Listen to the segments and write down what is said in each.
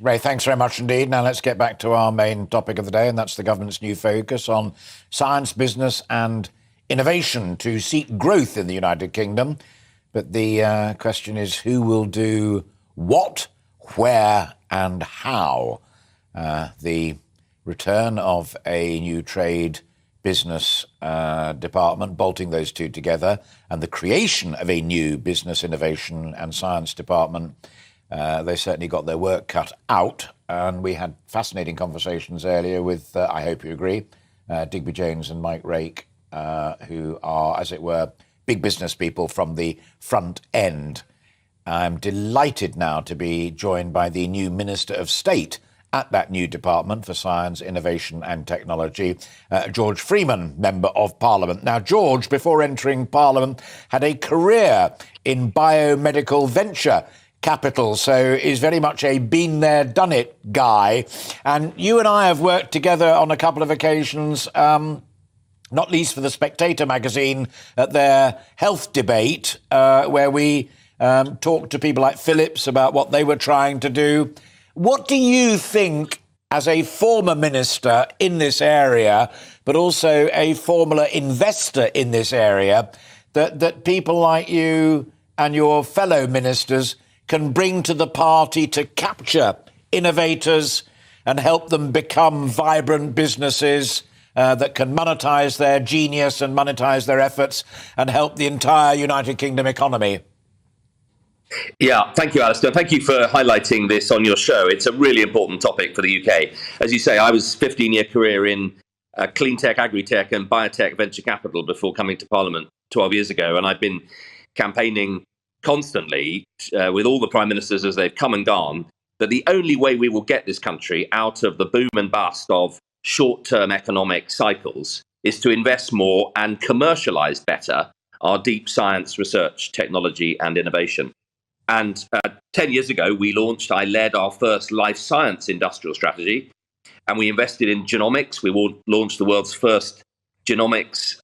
Ray, thanks very much indeed. Now let's get back to our main topic of the day, and that's the government's new focus on science, business and innovation to seek growth in the United Kingdom. But the question is, who will do what, where and how? The return of a new trade business department, bolting those two together, and the creation of a new business, innovation and science department. They certainly got their work cut out, and we had fascinating conversations earlier with, I hope you agree, Digby James and Mike Rake, who are, as it were, big business people from the front end. I'm delighted now to be joined by the new Minister of State at that new Department for Science, Innovation and Technology, George Freeman, Member of Parliament. Now, George, before entering Parliament, had a career in biomedical venture capital, so is very much a been there, done it guy. And you and I have worked together on a couple of occasions, not least for the Spectator magazine at their health debate, where we talked to people like Phillips about what they were trying to do. What do you think, as a former minister in this area, but also a former investor in this area, that people like you and your fellow ministers can bring to the party to capture innovators and help them become vibrant businesses that can monetize their genius and monetize their efforts and help the entire United Kingdom economy? Yeah, thank you, Alastair. Thank you for highlighting this on your show. It's a really important topic for the UK. As you say, I was a 15-year career in clean tech, agri-tech and biotech venture capital before coming to Parliament 12 years ago. And I've been campaigning constantly with all the prime ministers as they've come and gone, that the only way we will get this country out of the boom and bust of short-term economic cycles is to invest more and commercialize better our deep science, research, technology and innovation. And 10 years ago, I led our first life science industrial strategy, and we invested in genomics. We launched the world's first genomics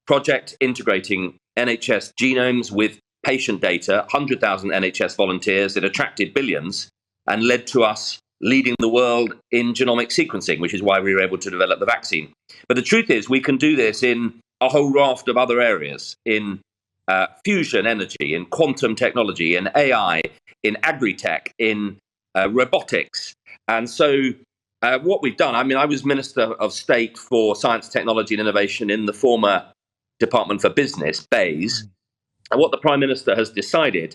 project, integrating NHS genomes with patient data, 100,000 NHS volunteers. It attracted billions and led to us leading the world in genomic sequencing, which is why we were able to develop the vaccine. But the truth is, we can do this in a whole raft of other areas, in fusion energy, in quantum technology, in AI, in agri-tech, in robotics. And so what we've done, I was Minister of State for Science, Technology and Innovation in the former Department for Business, BEIS. And what the Prime Minister has decided,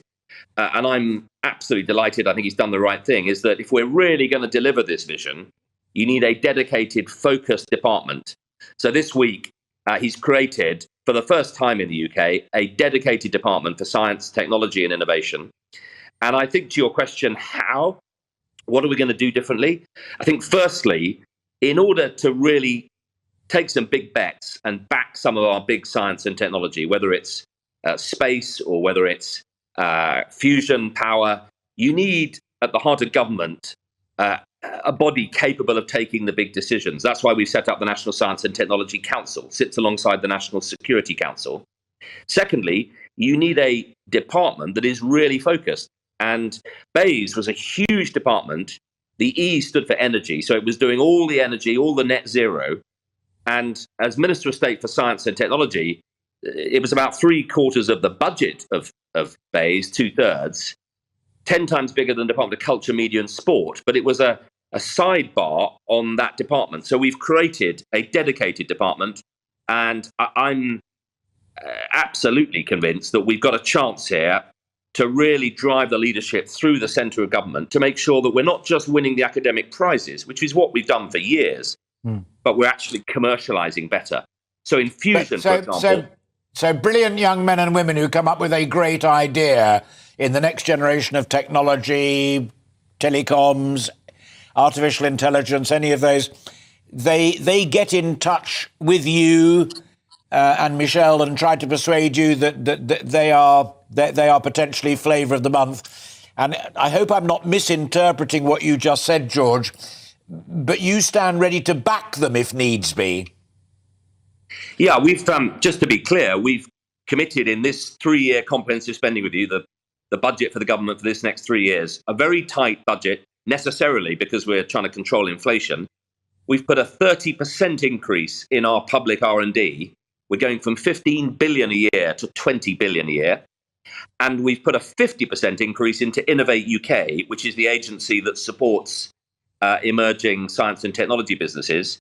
and I'm absolutely delighted, I think he's done the right thing, is that if we're really going to deliver this vision, you need a dedicated, focused department. So this week, he's created, for the first time in the UK, a dedicated department for science, technology and innovation. And I think to your question, how? What are we going to do differently? I think firstly, in order to really take some big bets and back some of our big science and technology, whether it's space or whether it's fusion power, you need at the heart of government a body capable of taking the big decisions. That's why we've set up the National Science and Technology Council, sits alongside the National Security Council. Secondly, you need a department that is really focused. And BEIS was a huge department. The E stood for energy, so it was doing all the energy, all the net zero. And as Minister of State for Science and Technology, it was about 3/4 of the budget of BEIS, 2/3, 10 times bigger than the Department of Culture, Media and Sport. But it was a sidebar on that department. So we've created a dedicated department, and I'm absolutely convinced that we've got a chance here to really drive the leadership through the centre of government to make sure that we're not just winning the academic prizes, which is what we've done for years, but we're actually commercialising better. So in fusion, for example... So brilliant young men and women who come up with a great idea in the next generation of technology, telecoms, artificial intelligence, any of those, they get in touch with you and Michelle and try to persuade you that they are potentially flavour of the month. And I hope I'm not misinterpreting what you just said, George, but you stand ready to back them if needs be. Yeah, we've just to be clear, we've committed in this 3-year comprehensive spending review, the budget for the government for this next 3 years, a very tight budget, necessarily because we're trying to control inflation. We've put a 30% increase in our public R&D. We're going from 15 billion a year to 20 billion a year. And we've put a 50% increase into Innovate UK, which is the agency that supports emerging science and technology businesses.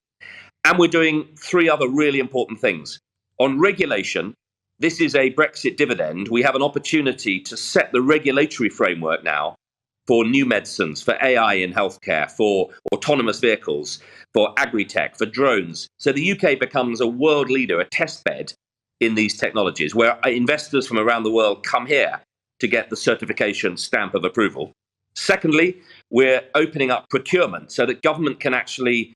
And we're doing three other really important things. On regulation, this is a Brexit dividend. We have an opportunity to set the regulatory framework now for new medicines, for AI in healthcare, for autonomous vehicles, for agri-tech, for drones. So the UK becomes a world leader, a test bed in these technologies, where investors from around the world come here to get the certification stamp of approval. Secondly, we're opening up procurement so that government can actually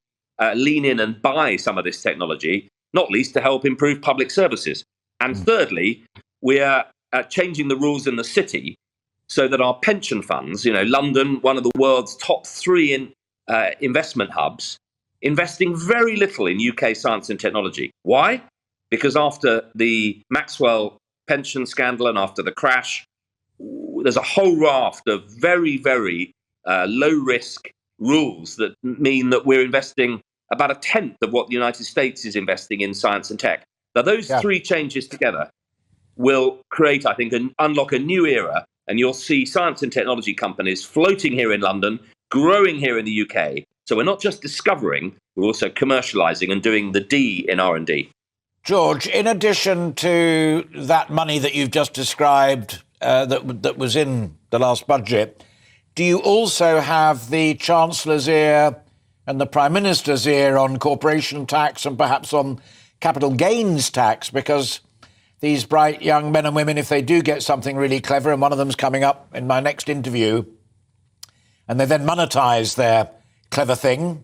lean in and buy some of this technology, not least to help improve public services. And thirdly, we're changing the rules in the city so that our pension funds, London, one of the world's top three investment hubs, investing very little in UK science and technology. Why? Because after the Maxwell pension scandal and after the crash, there's a whole raft of very, very low risk rules that mean that we're investing about a tenth of what the United States is investing in science and tech. Now, those three changes together will create, I think, unlock a new era. And you'll see science and technology companies floating here in London, growing here in the UK. So we're not just discovering, we're also commercializing and doing the D in R&D. George, in addition to that money that you've just described that was in the last budget, do you also have the Chancellor's ear and the Prime Minister's ear on corporation tax and perhaps on capital gains tax? Because these bright young men and women, if they do get something really clever, and one of them's coming up in my next interview, and they then monetize their clever thing,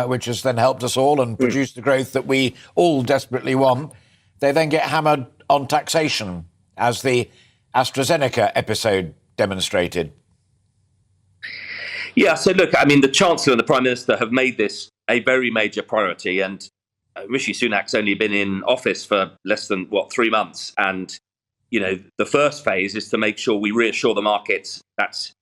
which has then helped us all and produced the growth that we all desperately want, they then get hammered on taxation, as the AstraZeneca episode demonstrated. Yeah, so look, I mean, the Chancellor and the Prime Minister have made this a very major priority, and Rishi Sunak's only been in office for less than, 3 months. And, the first phase is to make sure we reassure the markets that's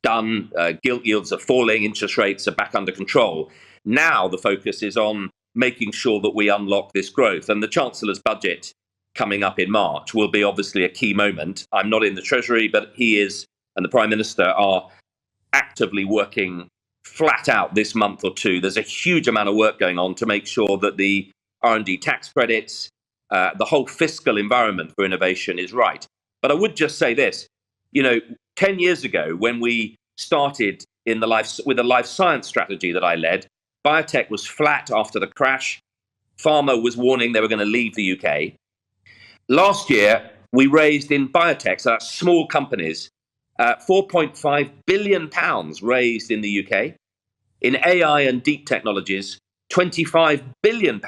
done. Gilt yields are falling, interest rates are back under control. Now the focus is on making sure that we unlock this growth. And the Chancellor's budget coming up in March will be obviously a key moment. I'm not in the Treasury, but he is, and the Prime Minister are actively working flat out this month or two. There's a huge amount of work going on to make sure that the R&D tax credits, the whole fiscal environment for innovation is right. But I would just say this, 10 years ago, when we started with the life science strategy that I led, biotech was flat after the crash. Pharma was warning they were going to leave the UK. Last year, we raised in biotech, so that's small companies, £4.5 billion raised in the UK. In AI and deep technologies, £25 billion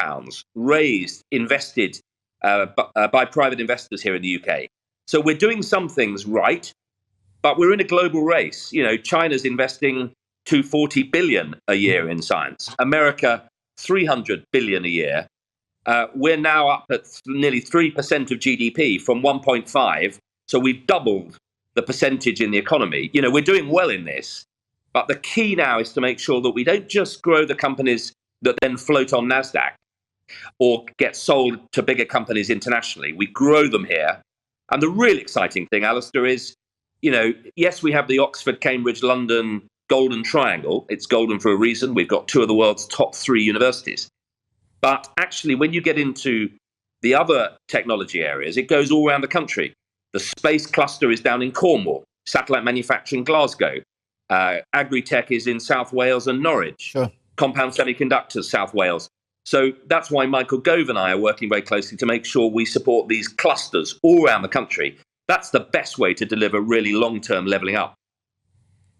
raised, invested by private investors here in the UK. So we're doing some things right, but we're in a global race. China's investing $240 billion a year in science. America, $300 billion a year. We're now up at nearly 3% of GDP from 1.5. So we've doubled the percentage in the economy. We're doing well in this. But the key now is to make sure that we don't just grow the companies that then float on NASDAQ or get sold to bigger companies internationally. We grow them here. And the really exciting thing, Alastair, is, yes, we have the Oxford, Cambridge, London golden triangle. It's golden for a reason. We've got two of the world's top 3 universities. But actually, when you get into the other technology areas, it goes all around the country. The space cluster is down in Cornwall, satellite manufacturing Glasgow. Agri-tech is in South Wales and Norwich. Sure. Compound semiconductors, South Wales. So that's why Michael Gove and I are working very closely to make sure we support these clusters all around the country. That's the best way to deliver really long-term levelling up.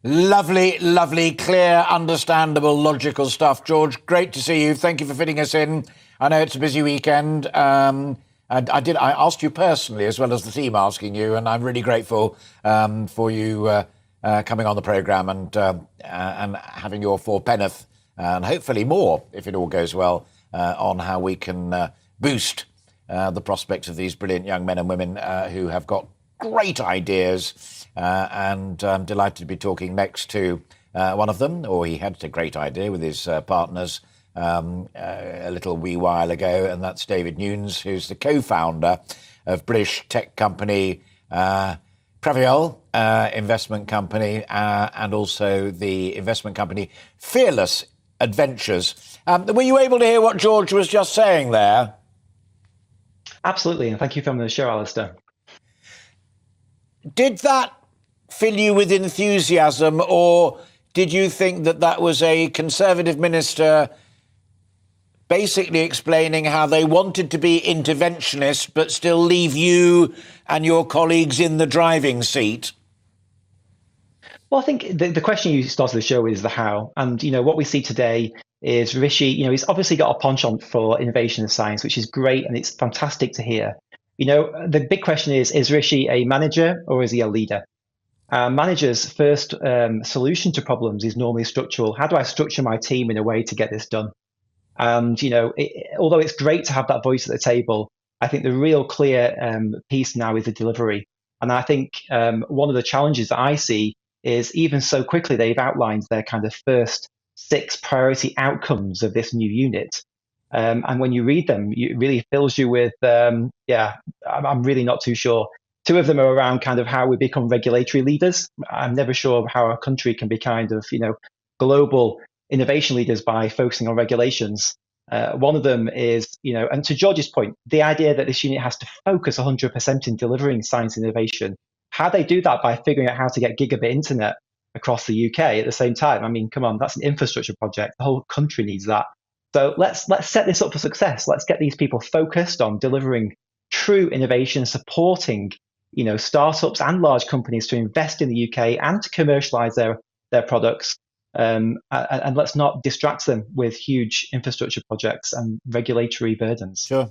Lovely, lovely, clear, understandable, logical stuff. George, great to see you. Thank you for fitting us in. I know it's a busy weekend. I asked you personally as well as the team asking you, and I'm really grateful for you coming on the programme and having your fourpenneth and hopefully more, if it all goes well, on how we can boost the prospects of these brilliant young men and women who have got great ideas. And I'm delighted to be talking next to one of them, or he had a great idea with his partners a little wee while ago, and that's David Nunes, who's the co-founder of British tech company Previol investment company, and also the investment company Fearless Adventures. Were you able to hear what George was just saying there? Absolutely, and thank you for having the show, Alastair. Did that fill you with enthusiasm, or did you think that that was a Conservative minister basically explaining how they wanted to be interventionist but still leave you and your colleagues in the driving seat? Well, I think the question you started the show with is the how. And, what we see today is Rishi, he's obviously got a penchant for innovation and science, which is great, and it's fantastic to hear. The big question is Rishi a manager or is he a leader? Managers' first solution to problems is normally structural. How do I structure my team in a way to get this done? And, although it's great to have that voice at the table, I think the real clear piece now is the delivery. And I think one of the challenges that I see is even so quickly they've outlined their kind of first 6 priority outcomes of this new unit. And when you read them, it really fills you with, I'm really not too sure. 2 of them are around kind of how we become regulatory leaders. I'm never sure how a country can be kind of, global innovation leaders by focusing on regulations. One of them is, and to George's point, the idea that this unit has to focus 100% in delivering science innovation. How they do that by figuring out how to get gigabit internet across the UK at the same time. I mean, come on, that's an infrastructure project. The whole country needs that. So let's set this up for success. Let's get these people focused on delivering true innovation, supporting, startups and large companies to invest in the UK and to commercialize their products. And let's not distract them with huge infrastructure projects and regulatory burdens. Sure.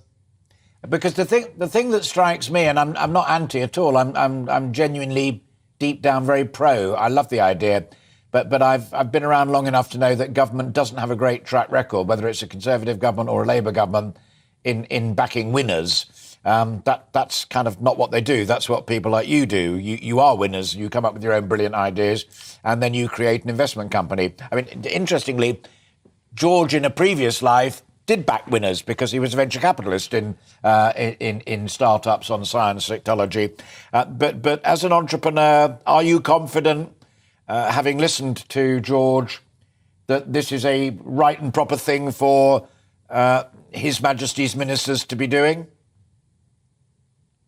Because the thing that strikes me, and I'm not anti at all, I'm genuinely deep down very pro. I love the idea, but I've been around long enough to know that government doesn't have a great track record, whether it's a Conservative government or a Labour government, in backing winners. That's kind of not what they do. That's what people like you do. You are winners. You come up with your own brilliant ideas, and then you create an investment company. I mean, interestingly, George in a previous life did back winners because he was a venture capitalist in startups on science technology. But as an entrepreneur, are you confident, having listened to George, that this is a right and proper thing for His Majesty's ministers to be doing?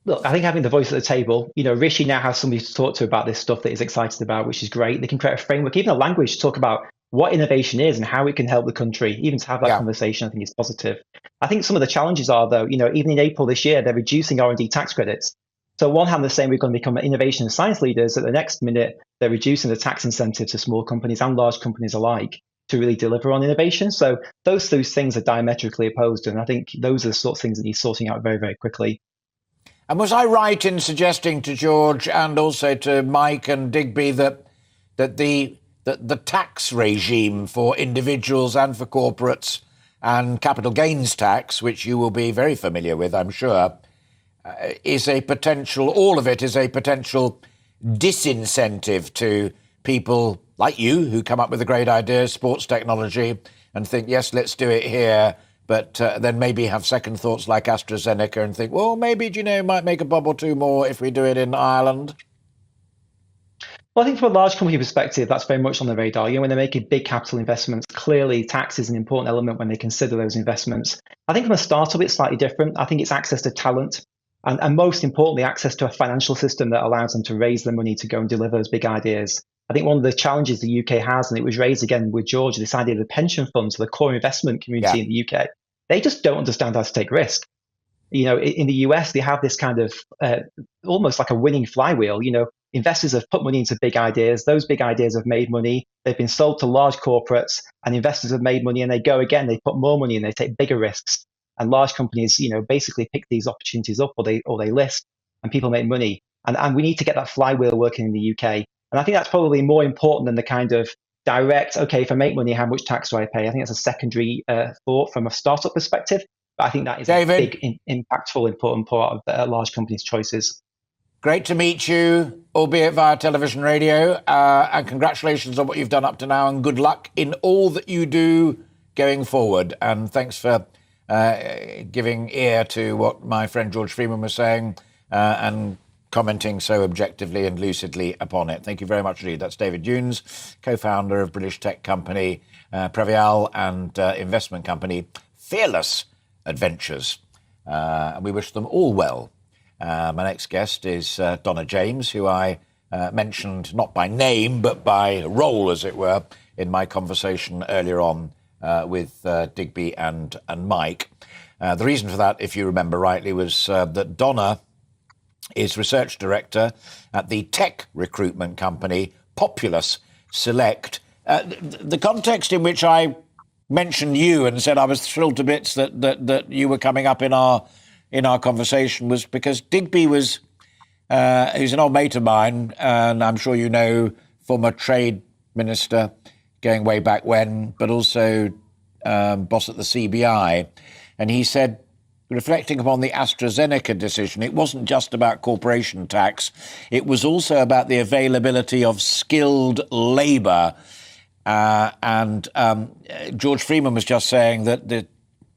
Look, I think having the voice at the table, Rishi now has somebody to talk to about this stuff that he's excited about, which is great. They can create a framework, even a language to talk about what innovation is and how it can help the country. Even to have that conversation, I think is positive. I think some of the challenges are, though, even in April this year, they're reducing R&D tax credits. So on one hand, they're saying we're going to become innovation and science leaders. At the next minute, they're reducing the tax incentives to small companies and large companies alike to really deliver on innovation. So those things are diametrically opposed. And I think those are the sort of things that need sorting out very, very quickly. And was I right in suggesting to George and also to Mike and Digby that the tax regime for individuals and for corporates and capital gains tax, which you will be very familiar with, I'm sure, is a potential, all of it is a potential disincentive to people like you who come up with a great idea, sports technology, and think, yes, let's do it here, but then maybe have second thoughts like AstraZeneca and think, well, maybe, might make a bob or two more if we do it in Ireland? Well, I think from a large company perspective, that's very much on the radar. When they're making big capital investments, clearly tax is an important element when they consider those investments. I think from a startup, it's slightly different. I think it's access to talent and most importantly, access to a financial system that allows them to raise the money to go and deliver those big ideas. I think one of the challenges the UK has, and it was raised again with George, this idea of the pension funds, the core investment community in the UK, they just don't understand how to take risk. In the US, they have this kind of almost like a winning flywheel. Investors have put money into big ideas. Those big ideas have made money. They've been sold to large corporates, and investors have made money, and they go again. They put more money and they take bigger risks. And large companies, basically pick these opportunities up, or they list, and people make money. And we need to get that flywheel working in the UK. And I think that's probably more important than the kind of direct, okay, if I make money, how much tax do I pay? I think that's a secondary thought from a startup perspective. But I think that is a big, impactful, important part of a large company's choices. Great to meet you, albeit via television, radio, and congratulations on what you've done up to now, and good luck in all that you do going forward. And thanks for giving ear to what my friend George Freeman was saying and commenting so objectively and lucidly upon it. Thank you very much indeed. That's David Younes, co-founder of British tech company Previal and investment company Fearless Adventures. We wish them all well. My next guest is Donna James, who I mentioned not by name but by role, as it were, in my conversation earlier on with Digby and Mike. The reason for that, if you remember rightly, was that Donna is research director at the tech recruitment company Populous Select. The context in which I mentioned you and said I was thrilled to bits that you were coming up in our conversation was because Digby was, who's an old mate of mine, and I'm sure you know, former trade minister going way back when, but also boss at the CBI. And he said, reflecting upon the AstraZeneca decision, it wasn't just about corporation tax, it was also about the availability of skilled labour. And George Freeman was just saying that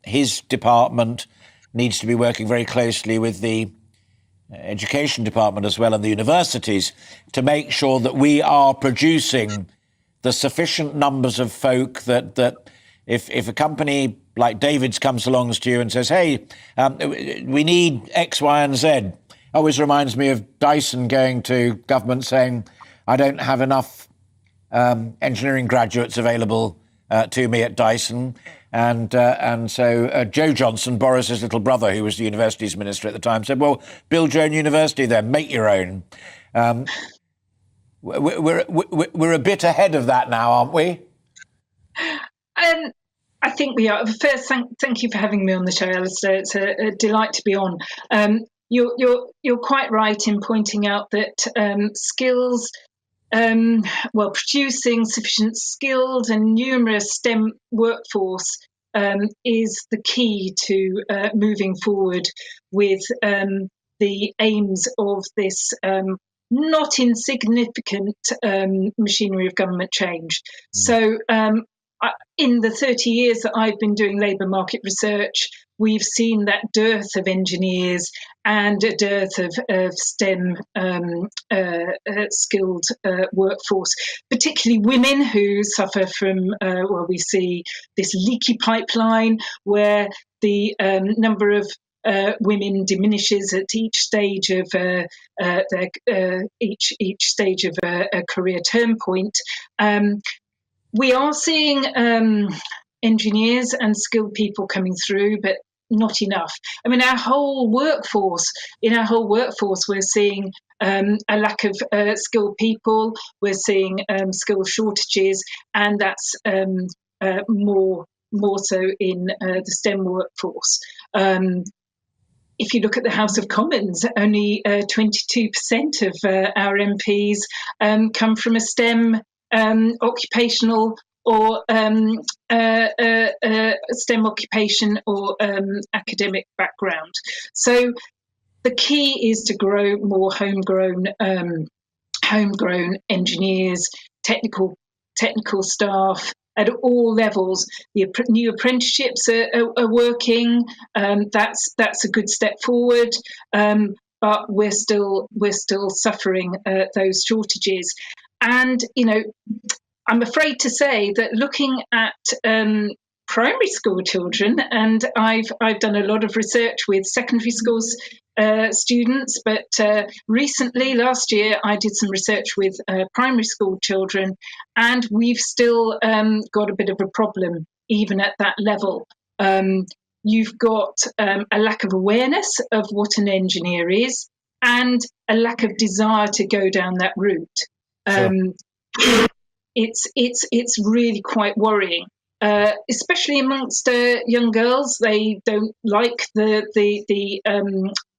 his department needs to be working very closely with the education department as well and the universities to make sure that we are producing the sufficient numbers of folk that if a company like David's comes along to you and says, hey, we need X, Y, and Z, always reminds me of Dyson going to government saying, I don't have enough engineering graduates available to me at Dyson. And so Joe Johnson, Boris's little brother, who was the universities minister at the time, said, well, build your own university then, make your own. We're a bit ahead of that now, aren't we? I think we are. First, thank you for having me on the show, Alastair. It's a delight to be on. You're quite right in pointing out that skills, producing sufficient skilled and numerous STEM workforce is the key to moving forward with the aims of this not insignificant machinery of government change. So in the 30 years that I've been doing labour market research, we've seen that dearth of engineers and a dearth of STEM skilled workforce, particularly women who suffer from, we see this leaky pipeline where the number of women diminishes at each stage of each stage of a career turn point. We are seeing engineers and skilled people coming through, but not enough. I mean, in our whole workforce, we're seeing a lack of skilled people. We're seeing skill shortages, and that's more so in the STEM workforce. If you look at the House of Commons, only 22% of our MPs come from a STEM occupational or STEM occupation or academic background. So the key is to grow more homegrown engineers, technical staff at all levels. The new apprenticeships are working. That's a good step forward. But we're still suffering those shortages. And, I'm afraid to say that looking at primary school children, and I've done a lot of research with secondary schools students, but recently, last year, I did some research with primary school children, and we've still got a bit of a problem even at that level. You've got a lack of awareness of what an engineer is and a lack of desire to go down that route. Sure. It's really quite worrying, especially amongst young girls. They don't like the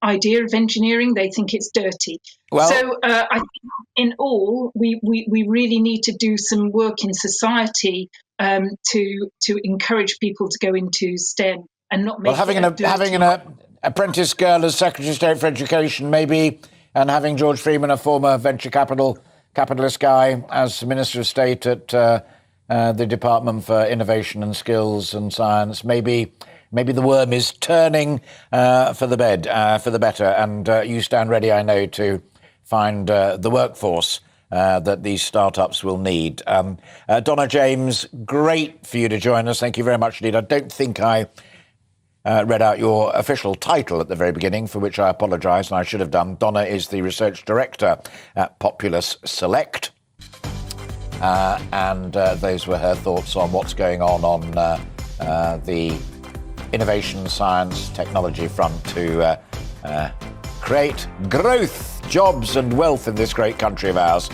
idea of engineering. They think it's dirty. Well, so I think in all, we really need to do some work in society to encourage people to go into STEM and not make having an apprentice girl as Secretary of State for Education maybe And having George Freeman, a former venture capitalist guy, as Minister of State at the Department for Innovation and Skills and Science, maybe the worm is turning for the better, and you stand ready, I know, to find the workforce that these startups will need. Donna James, great for you to join us. Thank you very much indeed. I don't think I read out your official title at the very beginning, for which I apologise, and I should have done. Donna is the Research Director at Populous Select. And those were her thoughts on what's going on the innovation, science, technology front to create growth, jobs and wealth in this great country of ours.